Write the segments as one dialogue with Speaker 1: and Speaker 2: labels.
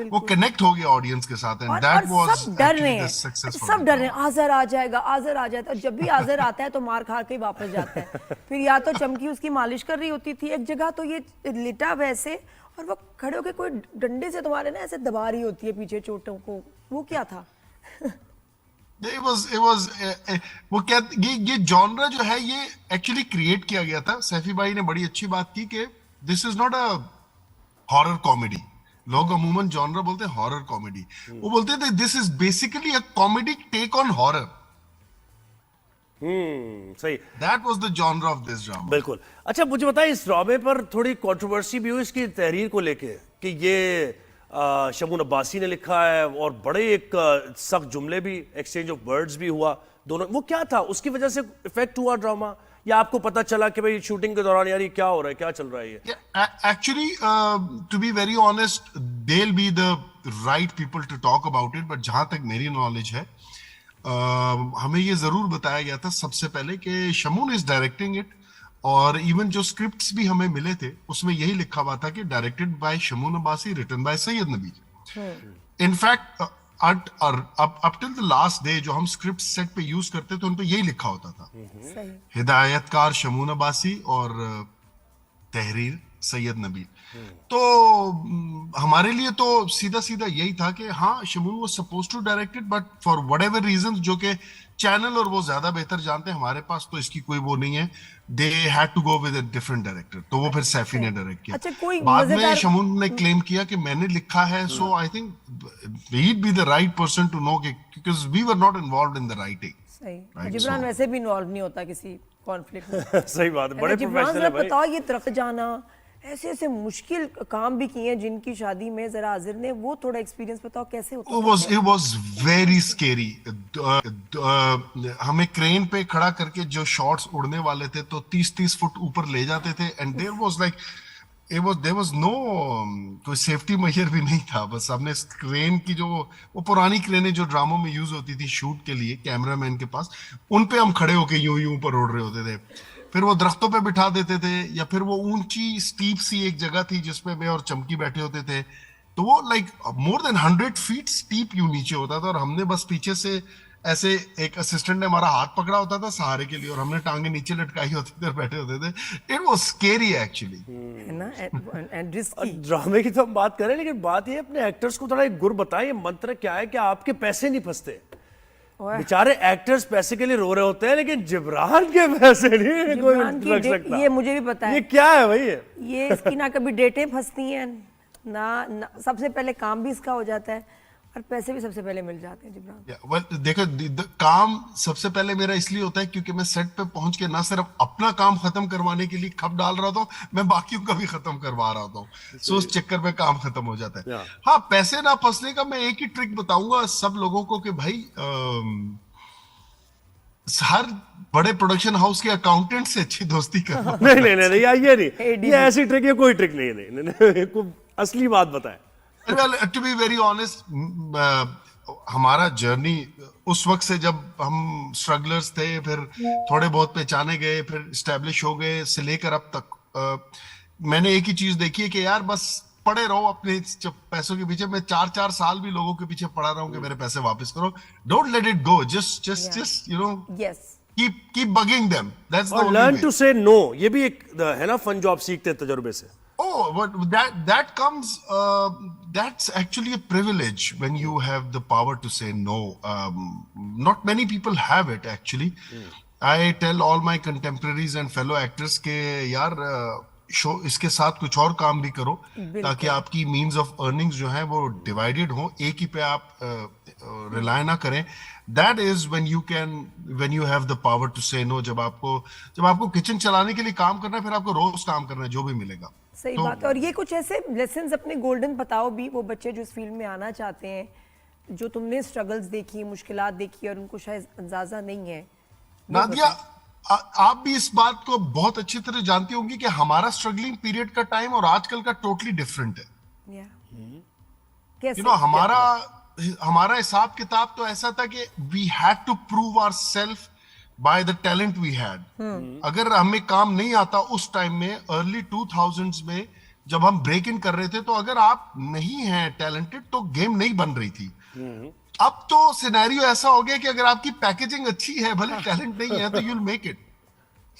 Speaker 1: वो कनेक्ट हो गया ऑडियंस के साथ, एंड दैट वाज
Speaker 2: सब डर रहे
Speaker 1: एक्चुअली द
Speaker 2: हैं,
Speaker 1: सक्सेस।
Speaker 2: सब डर रहे हैं आजर आ जाएगा, आजर आ जाता है। जब भी आजर आता है तो मार खा के ही वापस जाता है। फिर या तो चमकी उसकी मालिश कर रही होती थी एक जगह, तो ये लिटा वैसे, और वो खड़े होके कोई डंडे से तुम्हारे ना ऐसे दबा रही होती है पीछे चोटों को। वो क्या था?
Speaker 1: it was वो क्या, ये जॉनरा जो है ये एक्चुअली क्रिएट किया गया था। सैफी भाई ने बड़ी अच्छी बात की कि this is not a horror comedy. लोग अमूमन जॉनरा बोलते हैं हॉरर कॉमेडी, वो बोलते थे this is basically a comedy take on horror.
Speaker 3: सही,
Speaker 1: that was the genre of this drama.
Speaker 3: बिल्कुल। अच्छा मुझे बताएं, इस ड्रामे पर थोड़ी कंट्रोवर्सी भी हुई इसकी तहरीर को लेके कि ये शमून अब्बासी ने लिखा है, और बड़े एक सख्त जुमले भी, एक्सचेंज ऑफ वर्ड्स भी हुआ दोनों। वो क्या था, उसकी वजह से इफेक्ट हुआ ड्रामा, या आपको पता चला कि भाई शूटिंग के दौरान यार ये क्या हो रहा है, क्या चल रहा है ये?
Speaker 1: Actually to be very honest, they will be the right people to talk about it, but जहां तक मेरी नॉलेज है हमें ये जरूर बताया गया था सबसे पहले कि शमून इज डायरेक्टिंग इट, और इवन जो स्क्रिप्ट्स भी हमें मिले थे उसमें यही लिखा हुआ था कि directed by Shamoon Abbasi, written by Syed Nabi. In fact up till the last day जो हम स्क्रिप्ट सेट पे यूज करते थे उन पे यही लिखा होता था, हिदायतकार शमून अब्बासी और तहरीर सैयद नबी। तो हमारे लिए तो सीधा सीधा यही था कि हाँ, Shamoon was supposed to direct it, but for whatever reasons जो कि चैनल और वो ज्यादा बेहतर जानते हैं, हमारे पास तो इसकी कोई वो नहीं है। They had to go with a different director, तो वो फिर सैफी ने डायरेक्ट किया।
Speaker 2: अच्छा, कोई
Speaker 1: बाद में
Speaker 2: मजेदार
Speaker 1: शमून ने क्लेम किया कि मैंने लिखा है, so I think he'd be the right person to know, because we were not involved in the writing.
Speaker 2: सही।
Speaker 1: Right,
Speaker 2: जिब्रान
Speaker 1: so-
Speaker 2: वैसे भी इन्वॉल्व नहीं होता किसी कॉन्फ्लिक्ट में।
Speaker 3: सही बात है, बड़े
Speaker 2: जिब्रान
Speaker 3: प्रोफेशनल
Speaker 2: जरा
Speaker 3: है भाई।
Speaker 2: बताओ, ये तरफ जाना, ऐसे ऐसे मुश्किल काम भी किए हैं जिनकी शादी में जरा हाजिर ने, वो थोड़ा एक्सपीरियंस बताओ कैसे होता है?
Speaker 1: It was very scary. हमें क्रेन पे खड़ा करके जो शॉट्स उड़ने वाले थे तो 30-30 फुट ऊपर ले जाते थे, and there was like there was no कोई सेफ्टी मेजर भी नहीं था। बस हमने क्रेन की जो वो पुरानी क्रेनें जो ड्रामों में यूज होती थी शूट के लिए कैमरामैन के पास, उन पे हम खड़े होके यूं यूं ऊपर उड़ रहे होते थे। फिर वो दरख्तों पे बिठा देते थे, या फिर वो ऊंची स्टीप सी एक जगह थी जिसपे मैं और चमकी बैठे होते थे, तो वो like more than 100 feet steep यूं नीचे होता था, और हमने बस पीछे से ऐसे एक असिस्टेंट ने हमारा हाथ पकड़ा होता था सहारे के लिए, और हमने टांगे नीचे लटकाई होती थी और बैठे होते थे। इट वाज स्केरी एक्चुअली,
Speaker 2: है ना, एंड रिस्की।
Speaker 3: ड्रामे की तो हम बात करें, लेकिन बात ये अपने एक्टर्स को थोड़ा एक गुर बताएं, ये मंत्र क्या है कि आपके पैसे नहीं फंसते? बेचारे एक्टर्स पैसे के लिए रो रहे होते हैं, लेकिन जिब्रान के पैसे नहीं कोई रख सकता।
Speaker 2: ये मुझे भी पता है।
Speaker 3: ये क्या है भाई?
Speaker 2: ये इसकी ना कभी डेटें फंसती हैं ना, सबसे पहले काम भी इसका हो जाता है, और पैसे भी सबसे पहले मिल जाते हैं जिब्रान।
Speaker 1: देखो काम सबसे पहले मेरा इसलिए होता है क्योंकि मैं सेट पे पहुंच के ना सिर्फ अपना काम खत्म करवाने के लिए खप डाल रहा था, मैं बाकियों का भी खत्म करवा रहा था, सो उस चक्कर में काम खत्म हो जाता है। हाँ, पैसे ना फंसने का मैं एक ही ट्रिक बताऊंगा सब लोगों को कि भाई हर बड़े प्रोडक्शन हाउस के अकाउंटेंट से अच्छी दोस्ती करो।
Speaker 3: नहीं नहीं नहीं, ये नहीं, ये ऐसी ट्रिक, ये कोई ट्रिक नहीं, नहीं, नहीं, नहीं, असली बात बताए।
Speaker 1: Well, to be very honest, हमारा जर्नी उस वक्त से जब हम स्ट्रगलर्स थे, फिर थोड़े बहुत पहचाने गए, फिर स्टैब्लिश हो गए, से लेकर अब तक मैंने एक ही चीज देखी है कि यार बस पड़े रहो अपने पैसों के पीछे। मैं 4-4 साल भी लोगों के पीछे पड़ा रहा हूं कि मेरे पैसे वापस करो। Don't let it go, just you know,
Speaker 2: yes,
Speaker 1: keep bugging them. That's the
Speaker 3: और
Speaker 1: only
Speaker 3: लर्न
Speaker 1: way.
Speaker 3: टू से नो, ये भी एक है ना फन जो आप सीखते हैं तजुर्बे से।
Speaker 1: Oh, but that comes. That's actually a privilege when you have the power to say no. Not many people have it actually. I tell all my contemporaries and fellow actors के यार show इसके साथ कुछ और काम भी करो, ताकि आपकी मीन्स ऑफ अर्निंग्स जो है वो डिवाइडेड हो, एक ही पे आप रिलाय ना करें। That is when you have the power to say no. जब आपको किचन चलाने के लिए काम करना है, फिर आपको रोज काम करना है, जो भी मिलेगा।
Speaker 2: सही बात है। और ये कुछ ऐसे लेसन्स अपने गोल्डन बताओ भी, वो बच्चे जो इस फील्ड में आना चाहते हैं, जो तुमने स्ट्रगल्स देखी, मुश्किलात देखी, और उनको शायद अंदाजा नहीं है।
Speaker 1: नादिया, आप भी इस बात को बहुत अच्छी तरह जानती होंगी कि हमारा स्ट्रगलिंग पीरियड का टाइम और आजकल का टोटली डिफरेंट है।
Speaker 2: कैसे?
Speaker 1: हमारा हिसाब किताब तो ऐसा था कि we had to prove ourself by the talent we had. अगर हमें काम नहीं आता उस टाइम में, अर्ली 2000s में, जब हम ब्रेक इन कर रहे थे, तो अगर आप नहीं हैं टैलेंटेड तो गेम नहीं बन रही थी। अब तो सिनेरियो ऐसा हो गया कि अगर आपकी पैकेजिंग अच्छी है, भले टैलेंट नहीं है, तो यू विल मेक इट।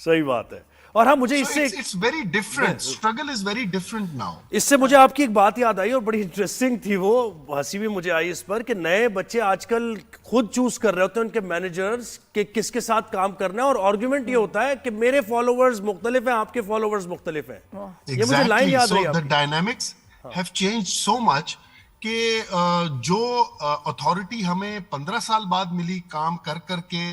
Speaker 3: सही बात है। और हाँ, मुझे इससे
Speaker 1: it's very different, struggle is very different now.
Speaker 3: इससे मुझे आपकी एक बात याद आई और बड़ी इंटरेस्टिंग थी, वो हंसी भी मुझे आई इस पर, कि नए बच्चे आजकल खुद चूज कर रहे होते हैं उनके मैनेजर्स के किसके साथ काम करना है, और आर्गुमेंट ये होता है कि मेरे फॉलोवर्स मुख्तलिफ हैं, आपके फॉलोवर्स मुख्तलिफ हैं। ये मुझे लाइन याद रही।
Speaker 1: The dynamics have changed so much कि जो अथॉरिटी हमें 15 साल बाद मिली काम कर करके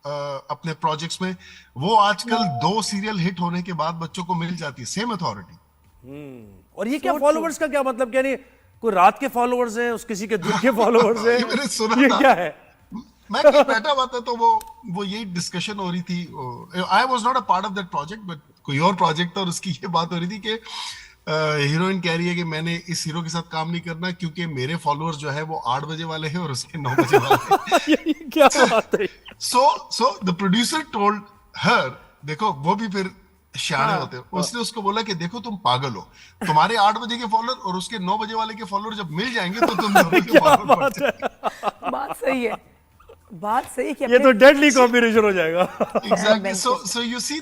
Speaker 1: अपने प्रोजेक्ट्स में, वो आजकल 2 सीरियल हिट होने के बाद बच्चों को मिल जाती है, सेम अथॉरिटी।
Speaker 3: और ये क्या फॉलोवर्स का क्या मतलब, यानी कोई रात के फॉलोवर्स हैं, उस किसी के दिन के फॉलोवर्स हैं?
Speaker 1: मैंने सुना
Speaker 3: ये
Speaker 1: था,
Speaker 3: क्या है?
Speaker 1: मैं कहीं बैठा हुआ था तो वो यही डिस्कशन हो रही थी। I was not a part of that project, but कोई और प्रोजेक्ट था और उसकी ये बात हो रही थी कि हीरोइन कह रही है कि मैंने इस हीरो के साथ काम नहीं करना क्योंकि मेरे फॉलोअर्स जो है वो 8 बजे वाले हैं और उसके 9 बजे वाले हैं।
Speaker 3: ये क्या बात है?
Speaker 1: So the producer told her, देखो वो भी फिर शाने होते हैं, उसने उसको बोला कि देखो तुम पागल हो, तुम्हारे 8 बजे के फॉलोअर और उसके 9 बजे वाले के फॉलोअर जब मिल जाएंगे तो तुम दोनों के फॉलोअर बढ़ जाएंगे।
Speaker 2: बात सही है, बात सही कि
Speaker 3: ये तो डेडली कॉम्बिनेशन हो जाएगा।
Speaker 1: Exactly. So you see,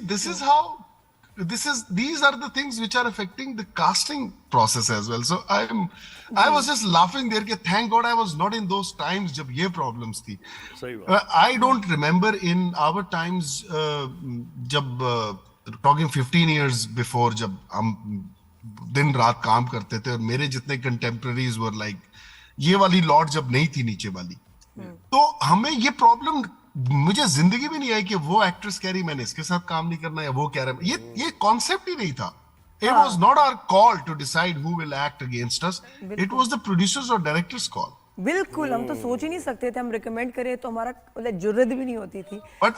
Speaker 1: these are the things which are affecting the casting process as well. So I was just laughing there कि thank God I was not in those times जब ये problems थी।
Speaker 3: सही बात।
Speaker 1: I don't remember in our times जब talking 15 years before, जब हम दिन रात काम करते थे और मेरे जितने contemporaries were like, ये वाली लॉट जब नहीं थी नीचे वाली, तो हमें ये प्रॉब्लम, मुझे जिंदगी भी नहीं आई कि वो एक्ट्रेस कह रही मैंने इसके साथ काम नहीं करना, या वो कह रहा है, ये कॉन्सेप्ट ही नहीं था। It was not our call to decide who will act against us. It was the producers or directors' call.
Speaker 2: बिल्कुल, हम तो सोच ही नहीं सकते थे, हम रिकमेंड करें तो हमारा मतलब जुर्रत भी नहीं होती थी।
Speaker 1: But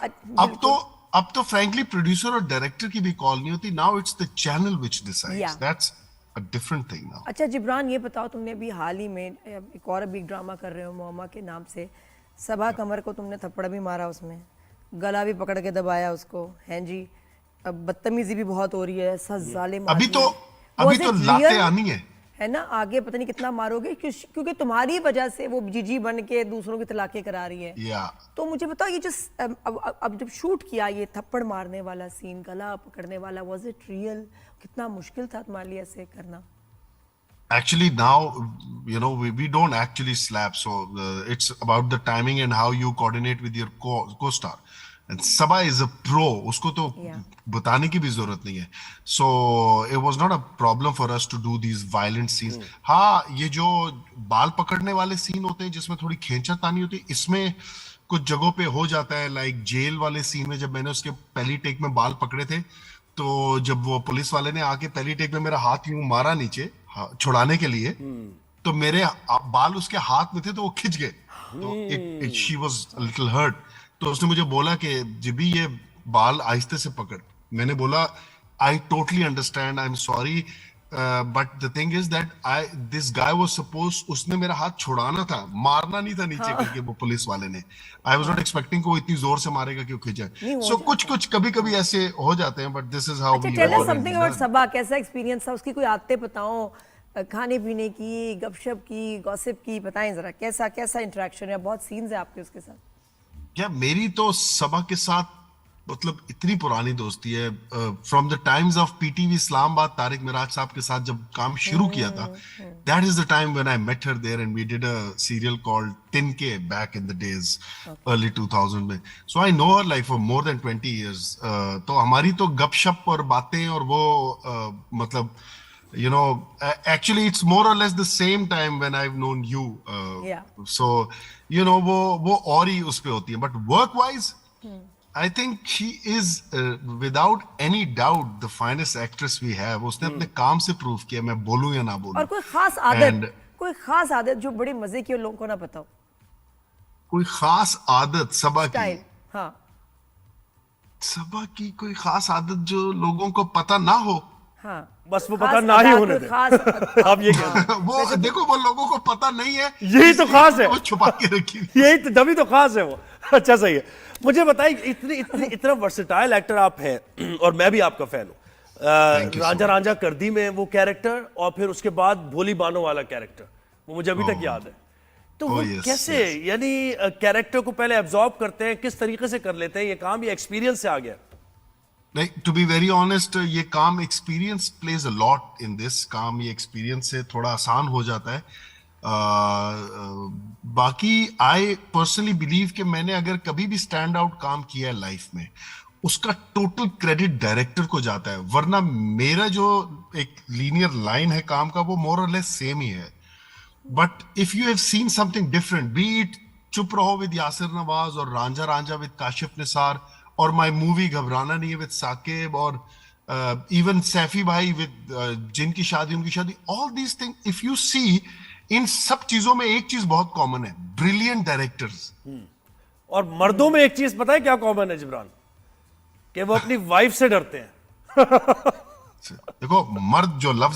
Speaker 1: अब तो frankly प्रोड्यूसर और डायरेक्टर की भी कॉल नहीं होती। Now it's the channel which decides.
Speaker 2: Yeah.
Speaker 1: That's a different thing now.
Speaker 2: अच्छा जिब्रान, ये बताओ, तुमने अभी हाल ही में एक और बिग ड्रामा कर रहे हो मोमा के नाम से, सबा कमर को तुमने थप्पड़ भी मारा, उसमें गला भी पकड़ के दबाया उसको, हैं जी। अब बदतमीजी भी बहुत हो रही है, सच जालिम
Speaker 1: अभी
Speaker 2: आदमी
Speaker 1: तो
Speaker 2: है।
Speaker 1: लाते आनी है
Speaker 2: ना, आगे पता नहीं कितना मारोगे, क्योंकि तुम्हारी वजह से वो जीजी बन के दूसरों की तलाके करा रही है। तो मुझे बताओ, ये जो अब जब शूट किया ये थप्पड़ मारने वाला सीन, गला पकड़ने वाला, वाज इट रियल? कितना मुश्किल था तुम्हारे लिए ऐसे करना?
Speaker 1: Actually now, you know, we don't actually slap, so it's about the timing and how you coordinate with your co-star. And Sabha is a pro, उसको तो बताने की भी जरूरत नहीं है। So it was not a problem for us to do these violent scenes. हाँ, ये जो बाल पकड़ने वाले सीन होते हैं जिसमें थोड़ी खींचातानी होती है, इसमें कुछ जगहों पे हो जाता है। लाइक जेल वाले सीन में जब मैंने उसके पहली टेक में बाल पकड़े थे, तो जब वो पुलिस वाले ने आके पहली टेक में मेरा हाथ यूं मारा नीचे छुड़ाने के लिए, तो मेरे बाल उसके हाथ में थे तो वो खिंच गए, तो she was a little hurt. तो उसने मुझे बोला कि जिबी ये बाल आहिस्ते से पकड़। मैंने बोला I totally understand, I am sorry, but the thing is that this guy was suppose, उसने मेरा हाथ छुड़ाना था, मारना नहीं था नीचे करके वो पुलिस वाले ने। आई वाज नॉट एक्सपेक्टिंग को इतनी जोर से मारेगा कि वो खिंच जाए। सो कुछ कभी ऐसे हो जाते हैं, but this is how we
Speaker 2: tell us something about Saba. कैसा एक्सपीरियंस था, उसकी कोई आदतें बताओ, खाने पीने की, गपशप की, गॉसिप की, बताएं जरा कैसा इंटरेक्शन है? बहुत सीन्स है आपके उसके साथ।
Speaker 1: क्या मेरी तो सबा के साथ मतलब इतनी पुरानी दोस्ती है, from the times of PTV Islamabad, Tariq Miraj साहब के साथ जब काम शुरू किया था, that is the time when I met her there and we did a serial called Tinke back in the days early 2000 में। So I know her like for more than 20 years. तो हमारी तो गपशप और बातें और वो मतलब you know, actually it's more or less the same time when I've known you. So you know वो और ही उस पे होती है, but work wise I think she is without any doubt the finest actress we have. उसने अपने काम से प्रूव किया, मैं बोलूं या ना बोलूं।
Speaker 2: और कोई खास आदत जो बड़ी मजे की और लोगों को ना बताओ?
Speaker 1: कोई खास आदत सबा की?
Speaker 2: हाँ,
Speaker 1: सबा की कोई खास आदत जो लोगों को पता ना हो?
Speaker 2: हाँ,
Speaker 3: बस वो पता ना ही होने दे। आप ये
Speaker 1: वो देखो, वो लोगों को पता नहीं है,
Speaker 3: यही तो खास है,
Speaker 1: वो छुपा के रखी,
Speaker 3: यही तो तभी तो खास है वो। अच्छा, सही है। मुझे बताइए, इतना वर्सेटाइल एक्टर आप हैं और मैं भी आपका फैन हूं,
Speaker 1: Thank you so
Speaker 3: Ranjha Ranjha कर दी में वो कैरेक्टर, और फिर उसके बाद भोली बानो वाला कैरेक्टर, वो मुझे अभी तक याद है। तो वो
Speaker 1: yes,
Speaker 3: कैसे,
Speaker 1: yes.
Speaker 3: यानी कैरेक्टर को पहले एब्जॉर्ब करते हैं, किस तरीके से कर लेते हैं ये काम, ये एक्सपीरियंस से आ गया?
Speaker 1: नहीं, टू बी वेरी ऑनेस्ट, ये काम experience plays a lot in this काम, ये एक्सपीरियंस से थोड़ा आसान हो जाता है। बाकी आई पर्सनली बिलीव कि मैंने अगर कभी भी स्टैंड आउट काम किया है लाइफ में, उसका टोटल क्रेडिट डायरेक्टर को जाता है, वरना मेरा जो एक लीनियर लाइन है काम का वो मोर और लेस सेम ही है। But if you have seen something different, B it चुप रहो विद यासिर नवाज और रांझा रांझा विद काशिफ निसार, और माय मूवी घबराना नहीं है विद साकिब, और इवन सैफी भाई विद जिनकी शादी उनकी शादी, all these thing if you see, इन सब चीजों में एक चीज बहुत कॉमन है, ब्रिलियंट डायरेक्टर्स।
Speaker 3: और मर्दों में एक चीज पता है क्या कॉमन है जिब्रान? कि वो अपनी वाइफ से डरते हैं।
Speaker 1: देखो, मर्द जो लफ्ज